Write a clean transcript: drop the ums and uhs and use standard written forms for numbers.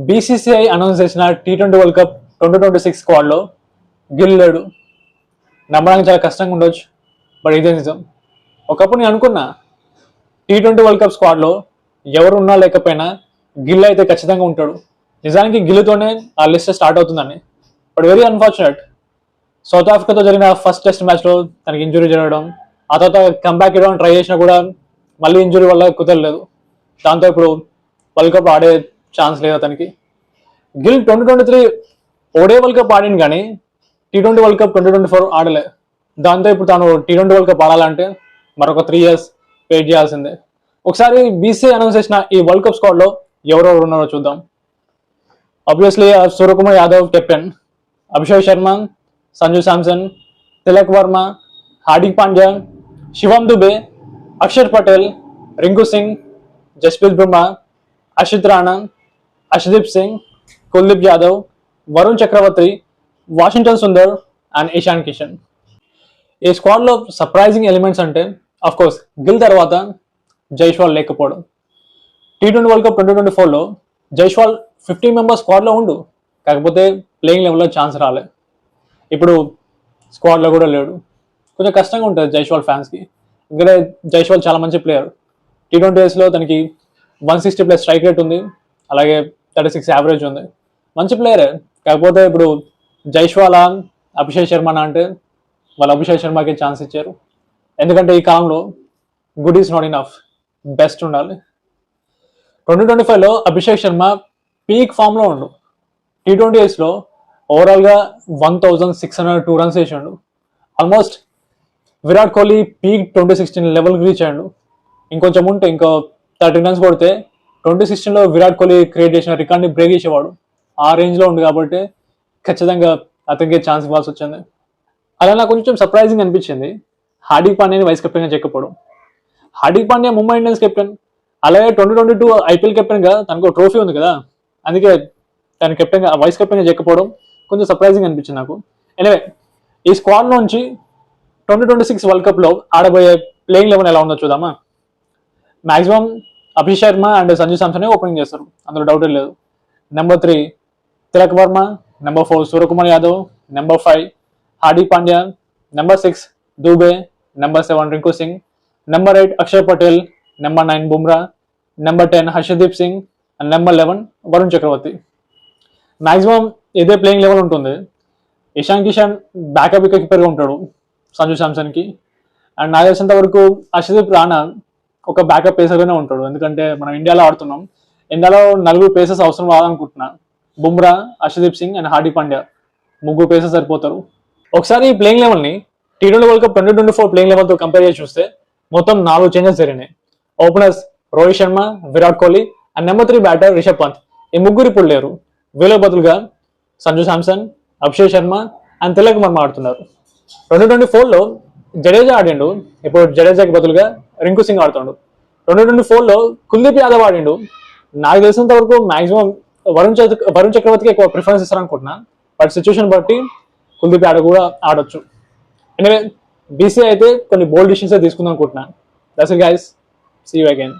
BCCI announce చేసిన T20 world cup 2026 స్క్వాడ్లో Gill లేడు. నమ్మడానికి చాలా కష్టంగా ఉండొచ్చు, బట్ ఇదే నిజం. ఒకప్పుడు నేను అనుకున్నా T20 వరల్డ్ కప్ స్క్వాడ్లో ఎవరు ఉన్నా లేకపోయినా గిల్ అయితే ఖచ్చితంగా ఉంటాడు. నిజానికి గిల్తోనే ఆ లిస్ట్ స్టార్ట్ అవుతుందని. బట్ వెరీ అన్ఫార్చునేట్, సౌత్ ఆఫ్రికాతో జరిగిన ఫస్ట్ టెస్ట్ మ్యాచ్లో తనకి ఇంజురీ జరగడం, ఆ తర్వాత కంబ్యాక్ ఇవ్వడం ట్రై చేసినా కూడా మళ్ళీ ఇంజురీ వల్ల కుదరలేదు. దాంతో ఇప్పుడు వరల్డ్ కప్ ఆడే ఛాన్స్ లేదు అతనికి. గిల్ 2023 ఓడే వరల్డ్ కప్ ఆడింది కానీ T20 వరల్డ్ కప్ 2024 ఆడలే. దాంతో ఇప్పుడు తాను T20 వరల్డ్ కప్ ఆడాలంటే మరొక 3 years వెయిట్ చేయాల్సిందే. ఒకసారి బీసీసీఐ అనౌన్స్ చేసిన ఈ వరల్డ్ కప్ స్క్వాడ్లో ఎవరెవరు ఉన్నారో చూద్దాం. Obviously Suryakumar Yadav captain, Abhishek Sharma, Sanju Samson, Tilak Varma, Hardik Pandya, Shivam Dube, Axar Patel, Rinku Singh, Jasprit Bumrah, Harshit Rana, Arshdeep Singh, Kuldeep Yadav, Varun Chakravarthy, Washington Sundar and Ishan Kishan. ఈ స్క్వాడ్లో సర్ప్రైజింగ్ ఎలిమెంట్స్ అంటే అఫ్ కోర్స్ గిల్ తర్వాత జైస్వాల్ లేకపోవడం. T20 వరల్డ్ కప్ 2024లో జైస్వాల్ 50 మెంబర్స్ స్క్వాడ్లో ఉండు, కాకపోతే ప్లేయింగ్ లెవెల్లో ఛాన్స్ రాలే. ఇప్పుడు స్క్వాడ్లో కూడా లేడు. కొంచెం కష్టంగా ఉంటుంది జైస్వాల్ ఫ్యాన్స్కి. ఎందుకంటే జైస్వాల్ చాలా మంచి ప్లేయర్. T20లో తనకి 160+ స్ట్రైక్ రేట్ ఉంది, అలాగే 36 యావరేజ్ ఉంది. మంచి ప్లేయరే. కాకపోతే ఇప్పుడు జైస్వాల్ అభిషేక్ శర్మ అంటే వాళ్ళు అభిషేక్ శర్మకి ఛాన్స్ ఇచ్చారు. ఎందుకంటే ఈ కాలంలో good is not enough, best ఉండాలి. 2025లో అభిషేక్ శర్మ పీక్ ఫామ్లో ఉండు. T20లో ఓవరాల్గా 1602 రన్స్ వేసాడు. ఆల్మోస్ట్ విరాట్ కోహ్లీ పీక్ 2016 లెవెల్కి రీచ్ అయ్యాడు. ఇంకొంచెం ఉంటే ఇంకో 30 రన్స్ కొడితే 2016లో విరాట్ కోహ్లీ క్రియేట్ చేసిన రికార్డ్ని బ్రేక్ చేసేవాడు. ఆ రేంజ్లో ఉంది కాబట్టి ఖచ్చితంగా అతనికి ఛాన్స్ ఇవ్వాల్సి వచ్చింది. అలా నాకు కొంచెం సర్ప్రైజింగ్ అనిపించింది హార్దిక్ పాండ్యాని వైస్ కెప్టెన్గా చెక్కపోవడం. హార్దిక్ పాండ్యా ముంబై ఇండియన్స్ కెప్టెన్, అలాగే 2022 ఐపీఎల్ కెప్టెన్గా తనకు ట్రోఫీ ఉంది కదా, అందుకే తన కెప్టెన్గా వైస్ కెప్టెన్గా చెక్కపోవడం కొంచెం సర్ప్రైజింగ్ అనిపించింది నాకు. ఎనివే, ఈ స్క్వాడ్ నుంచి 2026 వరల్డ్ కప్లో ఆడబోయే ప్లేయింగ్ లెవెన్ ఎలా ఉందో చూద్దామా. Maximum Abhishek Sharma and Sanju Samson opening చేస్తారు, అందులో డౌటే లేదు. Number 3 Tilak Varma, number 4 Suryakumar Yadav, number 5 Hardik Pandya, number 6 Dube, number 7 Rinku Singh, number 8 Axar Patel, number 9 Bumrah, number 10 Harshdeep Singh and number 11 Varun Chakravarthy. Maximum ఇదే ప్లేయింగ్ లెవెల్ ఉంటుంది. ఇషాన్ కిషన్ బ్యాకప్ వికెట్ కీపర్గా ఉంటాడు సంజు శాంసన్కి. అండ్ నాకు తెలిసినంత వరకు అర్షదీప్ రాణా ఒక బ్యాకప్ పేసర్గానే ఉంటాడు. ఎందుకంటే మనం ఇండియాలో ఆడుతున్నాం, ఇండియాలో 4 పేసర్స్ అవసరం రాదనుకుంటున్నా. బుమ్రా, అర్షదీప్ సింగ్ అండ్ హార్దిక్ పాండ్యా 3 పేసర్స్ సరిపోతారు. ఒకసారి ఈ ప్లేయింగ్ లెవెల్ని T20 వరల్డ్ కప్ 2024 ప్లేయింగ్ లెవెల్తో కంపేర్ చేసి చూస్తే మొత్తం 4 చేంజెస్ జరిగినాయి. Openers Rohit Sharma, Virat Kohli and number 3 batter Rishabh Pant. ఈ 3 ఇప్పుడు లేరు. వీళ్ళ బదులుగా సంజు శాంసన్, అభిషేక్ శర్మ అండ్ తిలక్ వర్మ ఆడుతున్నారు. 2024లో జడేజా ఆడిండు, ఇప్పుడు జడేజాకి బదులుగా రింకు సింగ్ ఆడుతుండు. 2024లో కుల్దీప్ యాదవ్ ఆడిండు. నాకు తెలిసినంత వరకు మాక్సిమం వరుణ్ చక్రవర్తికి ఎక్కువ ప్రిఫరెన్స్ ఇస్తారనుకుంటున్నా, బట్ సిచ్యువేషన్ బట్టి కుల్దీప్ యాదవ్ కూడా ఆడొచ్చు. ఎనివే, బీసీసీఐ అయితే కొన్ని బోల్డ్ డిసిషన్స్ తీసుకుందాం అనుకుంటున్నా. That's it guys, see you again.